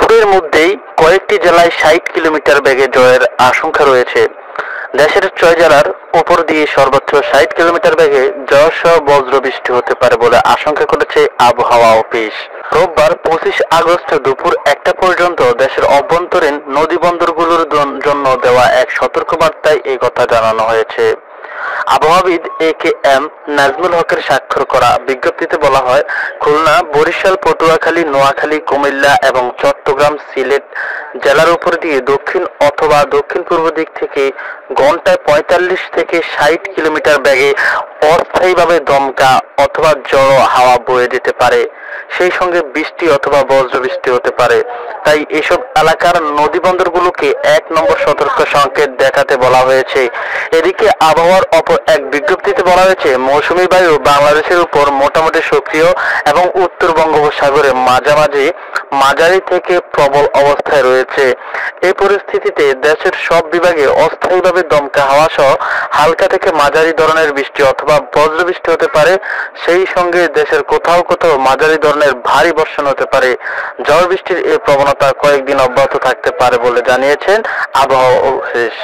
দুপুরের মধ্যেই কয়েকটি জেলায় ৬০ কিলোমিটার বেগে ঝড়ের আশঙ্কা রয়েছে। দেশের ৬ জেলার উপর দিয়ে সর্বোচ্চ ৬০ কিলোমিটার বেগে ঝড়সহ বজ্রবৃষ্টি হতে পারে বলে আশঙ্কা করেছে আবহাওয়া অফিস। রোববার ২৫ আগস্ট দুপুর ১টা পর্যন্ত দেশের অভ্যন্তরীণ নদীবন্দরগুলোর জন্য দেওয়া এক সতর্কবার্তায় এই কথা জানানো হয়েছে। আবহাওয়াবিদ এ.কে.এম. নাজমুল হকের স্বাক্ষর করা বিজ্ঞপ্তিতে বলা হয়, খুলনা, বরিশাল, পটুয়াখালী, নোয়াখালী, কুমিল্লা এবং চট্টগ্রাম, সিলেট জেলার উপর দিয়ে দক্ষিণ অথবা দক্ষিণ-পূর্ব দিক থেকে ঘন্টায় ৪৫ থেকে ৬০ কিলোমিটার বেগে অস্থায়ীভাবে দমকা অথবা ঝোড়ো হাওয়া বয়ে যেতে পারে। সেই সঙ্গে বৃষ্টি অথবা বজ্রবৃষ্টি হতে পারে। তাই এসব এলাকার নদীবন্দরগুলোকে ১ নম্বর সতর্ক সংকেত দেখাতে বলা হয়েছে। এদিকে আবহাওয়ার অপর এক বিজ্ঞপ্তিতে বলা হয়েছে, মৌসুমী বায়ু বাংলাদেশের উপর মোটামুটি সক্রিয় এবং উত্তর বঙ্গোপসাগরে মাঝারি থেকে প্রবল অবস্থায় রয়েছে। এই পরিস্থিতিতে দেশের সব বিভাগে অস্থায়ীভাবে দমকা হাওয়া সহ হালকা থেকে মাঝারি ধরনের বৃষ্টি অথবা বজ্রবৃষ্টি হতে পারে। সেই সঙ্গে দেশের কোথাও কোথাও মাঝারি ধরনের ভারী বর্ষণ হতে পারে। ঝড় বৃষ্টির এই প্রবণতা কয়েকদিন অব্যাহত থাকতে পারে বলে জানিয়েছেন আবহাওয়া অফিস।